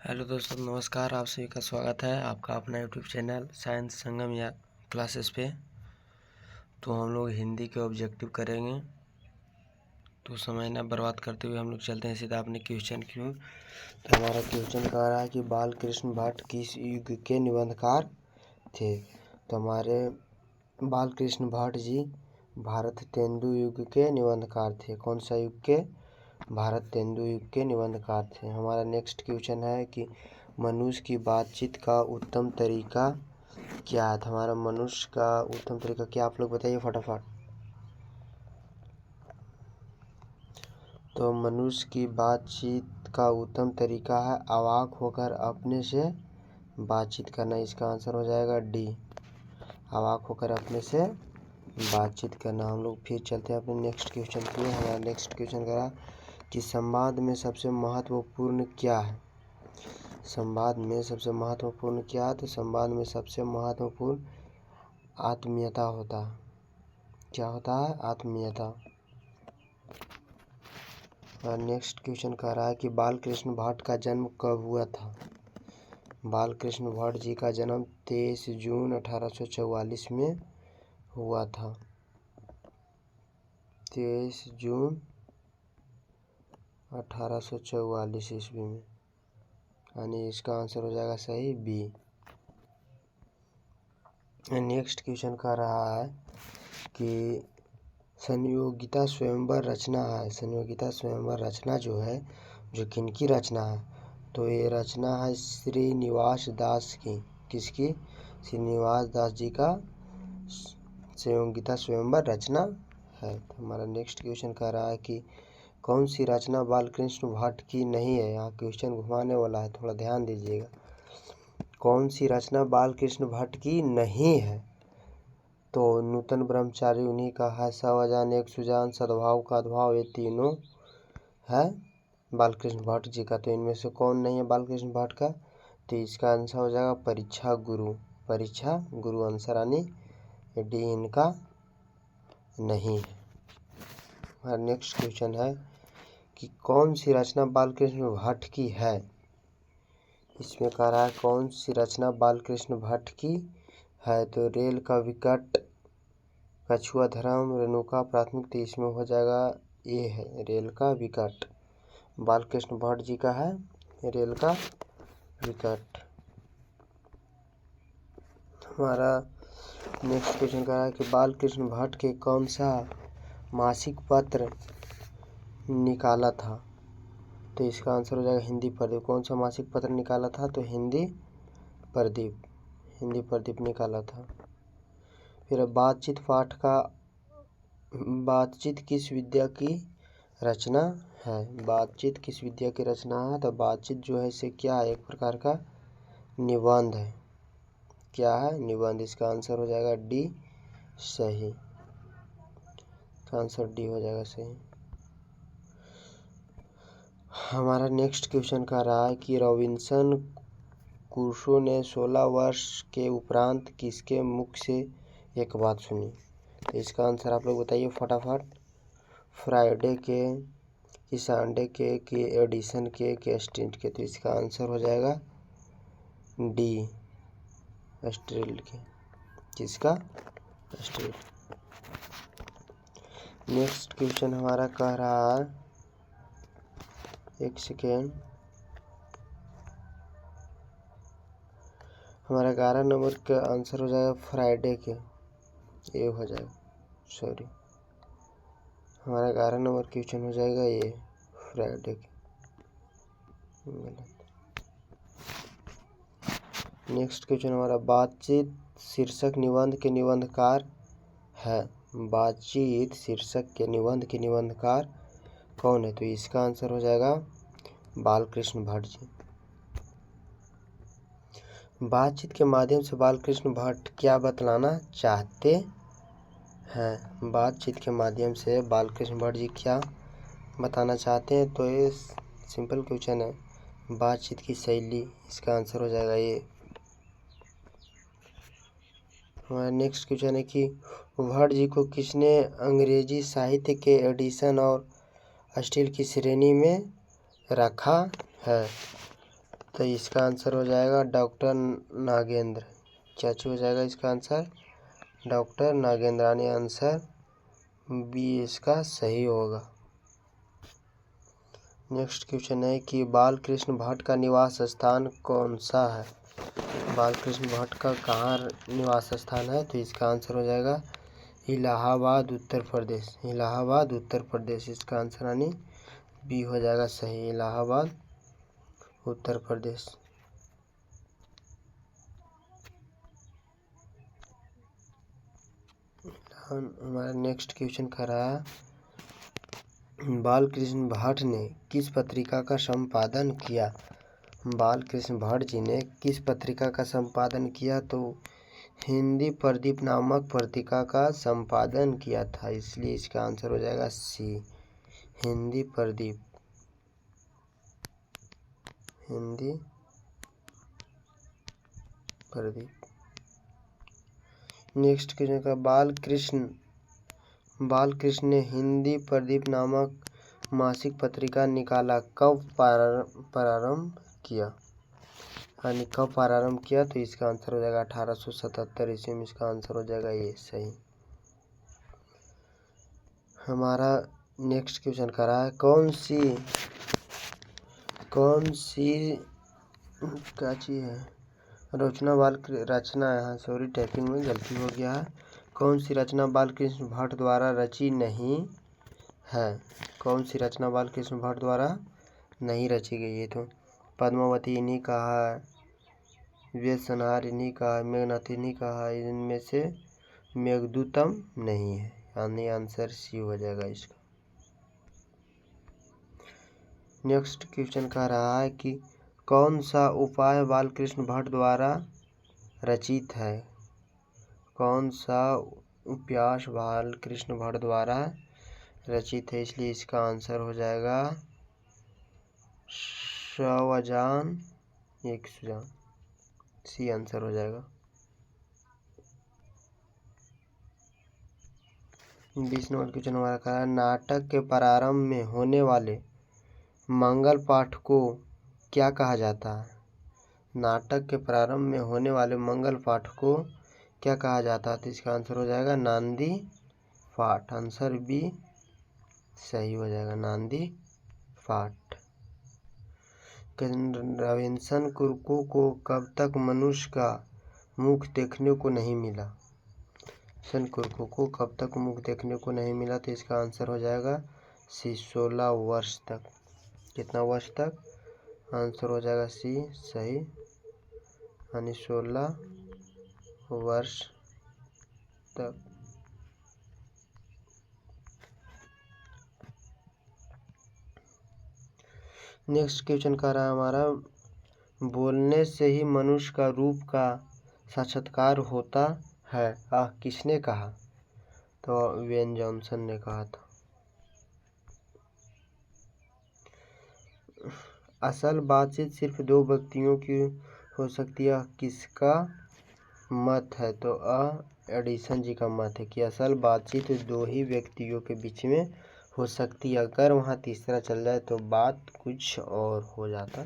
Hello दोस्तों, नमस्कार। आप सभी का स्वागत है आपका अपना यूट्यूब चैनल साइंस संगम या क्लासेस पे। तो हम लोग हिंदी के ऑब्जेक्टिव करेंगे। तो समय न बर्बाद करते हुए हम लोग चलते हैं सीधा अपने क्वेश्चन की ओर। तो हमारा क्वेश्चन कह रहा है कि बाल कृष्ण भट्ट किस युग के निबंधकार थे। तो हमारे बाल कृष्ण भट्ट जी भारत तेंदु युग के निबंधकार थे। कौन सा युग के? भारत तेंदु युग के निबंधकार थे। हमारा नेक्स्ट क्वेश्चन है कि मनुष्य की बातचीत का उत्तम तरीका क्या है। तो हमारा मनुष्य का उत्तम तरीका क्या, आप लोग बताइए फटाफट। तो मनुष्य की बातचीत का उत्तम तरीका है अवाक होकर अपने से बातचीत करना। इसका आंसर हो जाएगा डी, अवाक होकर अपने से बातचीत करना। हम लोग फिर चलते हैं अपने नेक्स्ट क्वेश्चन के लिए। हमारा नेक्स्ट क्वेश्चन करा कि संवाद में सबसे महत्वपूर्ण क्या है। संवाद में सबसे महत्वपूर्ण क्या है? तो संवाद में सबसे महत्वपूर्ण आत्मीयता होता है। क्या होता है? आत्मीयता। और नेक्स्ट क्वेश्चन कह रहा है कि बाल कृष्ण भट्ट का जन्म कब हुआ था। बाल कृष्ण भट्ट जी का जन्म 23 जून 1844 में हुआ था। 23 जून 1844 ईस्वी में, यानी इसका आंसर हो जाएगा सही बी। नेक्स्ट क्वेश्चन कह रहा है कि संयोगिता स्वयंवर रचना है। संयोगिता स्वयंवर रचना जो है, जो किनकी रचना है? तो ये रचना है श्रीनिवास दास की। किसकी? श्रीनिवास दास जी का संयोगिता स्वयंवर रचना है। तो हमारा नेक्स्ट क्वेश्चन कह रहा है कि कौन सी रचना बालकृष्ण भट्ट की नहीं है। यहाँ क्वेश्चन घुमाने वाला है, थोड़ा ध्यान दीजिएगा। कौन सी रचना बालकृष्ण भट्ट की नहीं है? तो नूतन ब्रह्मचारी उन्हीं का है, सवजान एक सुजान सद्भाव का अद्भाव, ये तीनों है बालकृष्ण भट्ट जी का। तो इनमें से कौन नहीं है बालकृष्ण भट्ट का? तो इसका आंसर हो जाएगा परीक्षा गुरु। परीक्षा गुरु आंसर, यानी डी इनका नहीं है। और नेक्स्ट क्वेश्चन है कि कौन सी रचना बालकृष्ण भट्ट की है। इसमें कह रहा है कौन सी रचना बालकृष्ण भट्ट की है। तो रेल का विकट, कछुआ धर्म, रेणुका प्राथमिक। तो इसमें हो जाएगा ये है रेल का विकट। बालकृष्ण भट्ट जी का है रेल का विकट। हमारा नेक्स्ट क्वेश्चन कह रहा है कि बालकृष्ण भट्ट के कौन सा मासिक पत्र निकाला था। तो इसका आंसर हो जाएगा हिंदी प्रदीप। कौन सा मासिक पत्र निकाला था? तो हिंदी प्रदीप, हिंदी प्रदीप निकाला था। फिर बातचीत पाठ का, बातचीत किस विद्या की रचना है। बातचीत किस विद्या की रचना है? तो बातचीत जो है इसे क्या है, एक प्रकार का निबंध है। क्या है? निबंध। इसका आंसर हो जाएगा डी सही। इसका आंसर डी हो जाएगा सही। हमारा नेक्स्ट क्वेश्चन कह रहा है कि रॉबिन्सन क्रूसो ने 16 वर्ष के उपरांत किसके मुख से एक बात सुनी। तो इसका आंसर आप लोग बताइए फटाफट। फ्राइडे के, कि संडे के, कि एडिसन के, कि स्टिंट के। तो इसका आंसर हो जाएगा डी स्ट्रेल के। किसका? स्ट्रेल। नेक्स्ट क्वेश्चन हमारा कह रहा है, एक सेकेंड, हमारा 11 नंबर का आंसर हो जाएगा फ्राइडे के। ये हो जाएगा, सॉरी, हमारा 11 नंबर क्वेश्चन हो जाएगा ये फ्राइडे के। गलत। नेक्स्ट क्वेश्चन हमारा बातचीत शीर्षक निबंध के निबंधकार है। बातचीत शीर्षक के निबंध के निबंधकार कौन है? तो इसका आंसर हो जाएगा बालकृष्ण भट्ट जी। बातचीत के माध्यम से बालकृष्ण भट्ट क्या बतलाना चाहते हैं। बातचीत के माध्यम से बालकृष्ण भट्ट जी क्या बताना चाहते हैं? तो ये सिंपल क्वेश्चन है, बातचीत की शैली। इसका आंसर हो जाएगा ये। हमारा नेक्स्ट क्वेश्चन है कि भट्ट जी को किसने अंग्रेजी साहित्य के एडिशन और स्टील की श्रेणी में रखा है। तो इसका आंसर हो जाएगा डॉक्टर नागेंद्र। क्या हो जाएगा इसका आंसर? डॉक्टर नागेंद्र, यानी आंसर बी इसका सही होगा। नेक्स्ट क्वेश्चन है कि बालकृष्ण भट्ट का निवास स्थान कौन सा है? बालकृष्ण भट्ट का कहाँ निवास स्थान है? तो इसका आंसर हो जाएगा इलाहाबाद उत्तर प्रदेश। इलाहाबाद उत्तर प्रदेश, इसका आंसर यानी बी हो जाएगा सही, इलाहाबाद उत्तर प्रदेश। हमारा नेक्स्ट क्वेश्चन कर रहा है, बालकृष्ण भट्ट ने किस पत्रिका का संपादन किया? बालकृष्ण भट्ट जी ने किस पत्रिका का संपादन किया? तो हिंदी प्रदीप नामक पत्रिका का संपादन किया था, इसलिए इसका आंसर हो जाएगा सी, हिंदी प्रदीप। हिंदी प्रदीप। नेक्स्ट क्वेश्चन का, बालकृष्ण ने हिंदी प्रदीप नामक मासिक पत्रिका निकाला कब प्रारंभ किया? यानी कब प्रारंभ किया? तो इसका आंसर हो जाएगा 1877 ईस्वी में, इसका आंसर हो जाएगा ये सही। हमारा नेक्स्ट क्वेश्चन कर रहा है, कौन सी क्या चीज है रचना, यहाँ सॉरी टाइपिंग में गलती हो गया है। कौन सी रचना बालकृष्ण भट्ट द्वारा रची नहीं है? कौन सी रचना बालकृष्ण भट्ट द्वारा नहीं रची गई है? तो पद्मावती इन्हीं का है, वेद संहार इन्हीं का है, मेघनाथ इन्हीं का है, इनमें से मेघदूतम नहीं है, यानी आंसर सी हो जाएगा इसका। नेक्स्ट क्वेश्चन कह रहा है कि कौन सा उपाय बालकृष्ण भट्ट द्वारा रचित है? कौन सा उपाय बालकृष्ण भट्ट द्वारा रचित है? इसलिए इसका आंसर हो जाएगा 100 अजान 1 सुजान, सी आंसर हो जाएगा। 20 नंबर क्वेश्चन हमारा कहा है, नाटक के प्रारंभ में होने वाले मंगल पाठ को क्या कहा जाता है? नाटक के प्रारंभ में होने वाले मंगल पाठ को क्या कहा जाता है? तो इसका आंसर हो जाएगा नांदी पाठ, आंसर बी सही हो जाएगा, नांदी पाठ। रॉबिन्सन क्रूसो को कब तक मनुष्य का मुख देखने को नहीं मिला? रॉबिन्सन क्रूसो को कब तक मुख देखने को नहीं मिला? तो इसका आंसर हो जाएगा सी, 16 वर्ष तक। कितना वर्ष तक? आंसर हो जाएगा सी सही, यानी 16 वर्ष तक। नेक्स्ट क्वेश्चन कर रहा है हमारा, बोलने से ही मनुष्य का रूप का साक्षात्कार होता है, किसने कहा? तो वेन जॉनसन ने कहा था। असल बातचीत सिर्फ 2 व्यक्तियों की हो सकती है, किसका मत है? तो एडिसन जी का मत है कि असल बातचीत 2 ही व्यक्तियों के बीच में हो सकती है, अगर वहाँ तीसरा चल जाए तो बात कुछ और हो जाता।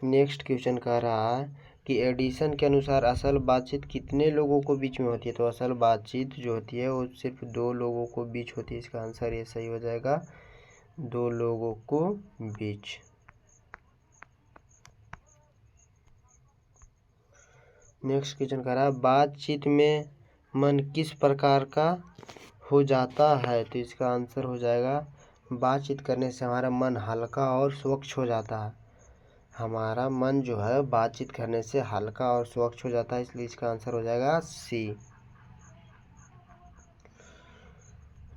नेक्स्ट क्वेश्चन कह रहा है कि एडिसन के अनुसार असल बातचीत कितने लोगों को बीच में होती है? तो असल बातचीत जो होती है वो सिर्फ 2 लोगों को बीच होती है, इसका आंसर ये सही हो जाएगा, 2 लोगों को बीच। नेक्स्ट क्वेश्चन कह रहा है, बातचीत में मन किस प्रकार का हो जाता है? तो इसका आंसर हो जाएगा, बातचीत करने से हमारा मन हल्का और स्वच्छ हो जाता है। हमारा मन जो है बातचीत करने से हल्का और स्वच्छ हो जाता है, इसलिए इसका आंसर हो जाएगा सी।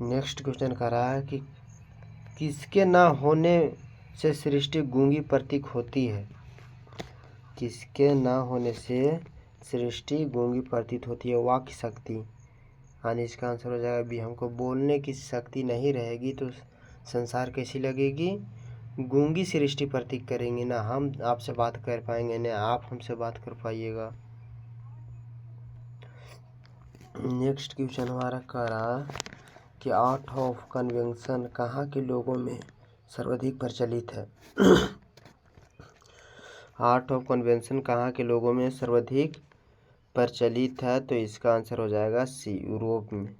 नेक्स्ट क्वेश्चन कह रहा है कि किसके ना होने से सृष्टि गूंगी प्रतीक होती है? किसके ना होने से सृष्टि गूंगी प्रतीत होती है? वाक्य शक्ति, यानी इसका आंसर हो जाएगा बी। हमको बोलने की शक्ति नहीं रहेगी तो संसार कैसी लगेगी? गूंगी सृष्टि प्रतीक करेंगे, ना हम आपसे बात कर पाएंगे ना आप हमसे बात कर पाइएगा। नेक्स्ट क्वेश्चन हमारा कह रहा कि आर्ट ऑफ कन्वेंशन कहाँ के लोगों में सर्वाधिक प्रचलित है। आर्ट ऑफ कन्वेंशन कहाँ के लोगों में सर्वाधिक प्रचलित है? तो इसका आंसर हो जाएगा सी, यूरोप में।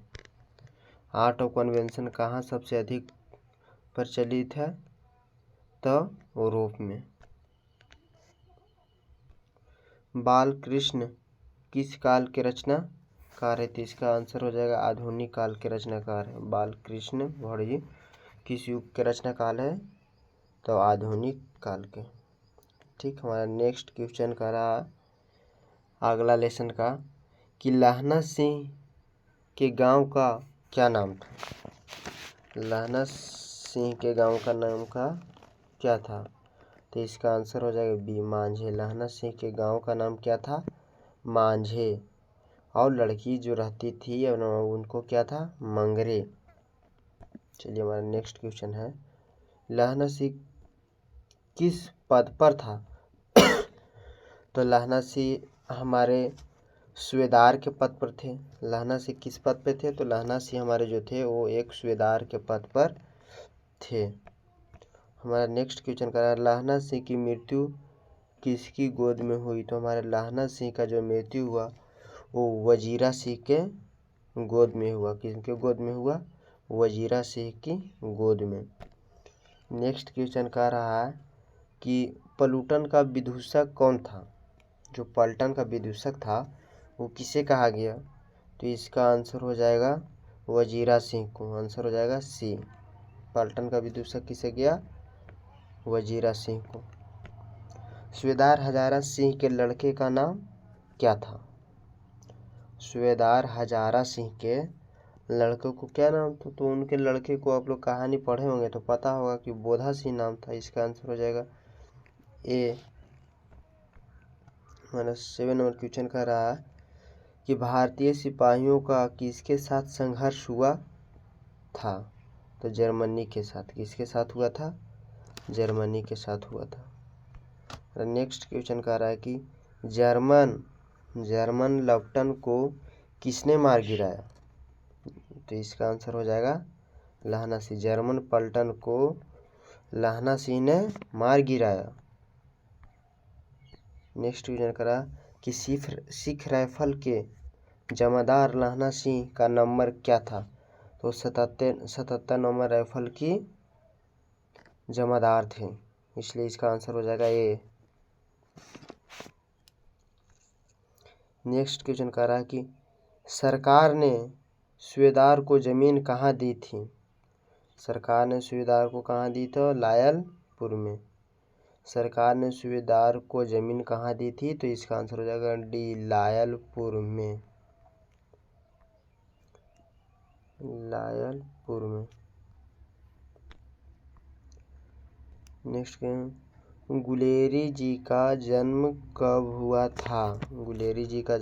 आर्ट ऑफ कन्वेंशन कहाँ सबसे अधिक प्रचलित है? तो यूरोप में। बाल कृष्ण किस काल के रचनाकार है? तो इसका आंसर हो जाएगा आधुनिक काल के रचनाकार है। बाल कृष्ण भौड़जी किस युग के रचनाकाल है? तो आधुनिक काल के। ठीक, हमारा नेक्स्ट क्वेश्चन का रहा अगला लेसन का कि लहना सिंह के गांव का क्या नाम था? लहना सिंह के गांव का नाम का क्या था? तो इसका आंसर हो जाएगा बी, मांझे। लहना सिंह के गांव का नाम क्या था? मांझे। और लड़की जो रहती थी उनको क्या था? मंगरे। चलिए, हमारा नेक्स्ट क्वेश्चन है लहना सिंह किस पद पर था? तो लहना सिंह हमारे सूबेदार के पद पर थे। लहना सिंह किस पद पे थे? तो लहना सिंह हमारे जो थे वो एक सूबेदार के पद पर थे। हमारा नेक्स्ट क्वेश्चन कर रहा है लहना सिंह की मृत्यु किसकी गोद में हुई? तो हमारे लहना सिंह का जो मृत्यु हुआ वो वजीरा सिंह के गोद में हुआ। किसके गोद में हुआ? वजीरा सिंह की गोद में। नेक्स्ट क्वेश्चन कह रहा है कि पलटन का विदूषक कौन था? जो पलटन का विदूषक था वो किसे कहा गया? तो इसका आंसर हो जाएगा वजीरा सिंह को। आंसर हो जाएगा सी, पलटन का विदूषक किसे गया? वजीरा सिंह को। सूबेदार हजारा सिंह के लड़के का नाम क्या था? सूबेदार हजारा सिंह के लड़के को क्या नाम था? तो उनके लड़के को आप लोग कहानी पढ़े होंगे तो पता होगा कि बोधा सिंह नाम था। इसका आंसर हो जाएगा ए। हमारा 7 नंबर क्वेश्चन कर रहा है कि भारतीय सिपाहियों का किसके साथ संघर्ष हुआ था? तो जर्मनी के साथ। किसके साथ हुआ था? जर्मनी के साथ हुआ था। नेक्स्ट क्वेश्चन कह रहा है कि जर्मन लफ्टन को किसने मार गिराया? तो इसका आंसर हो जाएगा लहना सिंह। जर्मन पलटन को लहना सिंह ने मार गिराया। नेक्स्ट क्वेश्चन करा कि सिख राइफल के जमादार लहना सिंह का नंबर क्या था? तो 77 नंबर राइफल की जमादार थे, इसलिए इसका आंसर हो जाएगा ए। नेक्स्ट क्वेश्चन कह रहा है कि सरकार ने सूबेदार को जमीन कहाँ दी थी? सरकार ने सूबेदार को कहाँ दी थी? लायलपुर में। सरकार ने सूबेदार को जमीन कहाँ दी थी? तो इसका आंसर हो जाएगा डी, लायलपुर में। लायलपुर में। नेक्स्ट गुलेरी जी का जन्म कब हुआ था? गुलेरी जी का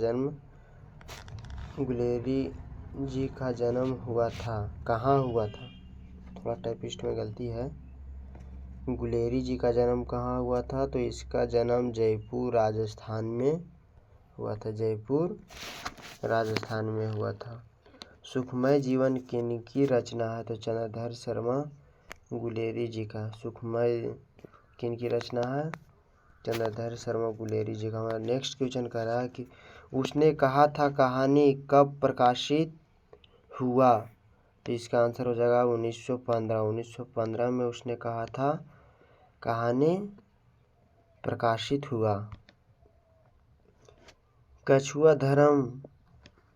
जन्म हुआ था, कहाँ हुआ था? थोड़ा टाइपिस्ट में गलती है। गुलेरी जी का जन्म कहाँ हुआ था? तो इसका जन्म जयपुर राजस्थान में हुआ था। जयपुर राजस्थान में हुआ था। सुखमय जीवन किनकी रचना है? तो चंद्रधर शर्मा गुलेरी जी का। सुखमय किनकी रचना है? चंद्रधर शर्मा गुलेरी जी का। हमारा नेक्स्ट क्वेश्चन कह रहा है कि उसने कहा था कहानी कब प्रकाशित हुआ? तो इसका आंसर हो जाएगा 1915। 1915 में उसने कहा था कहानी प्रकाशित हुआ। कछुआ धर्म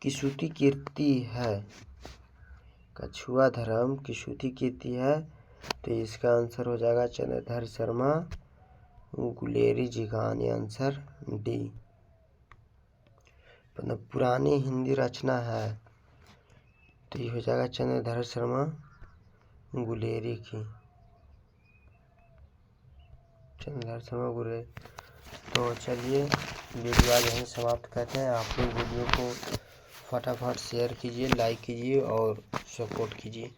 की सूती कीर्ति है? कछुआ धर्म की सूती कीर्ति है, तो इसका आंसर हो जाएगा चंद्रधर शर्मा गुलेरी जी का। Answer D. पुरानी हिंदी रचना है तो ये हो जाएगा चंद्रधर शर्मा गुलेरी की। चंद्रधर शर्मा गुलेरी। तो चलिए वीडियो आज यहीं समाप्त करते हैं। आप लोग वीडियो को फटाफट शेयर कीजिए, लाइक कीजिए और सपोर्ट कीजिए।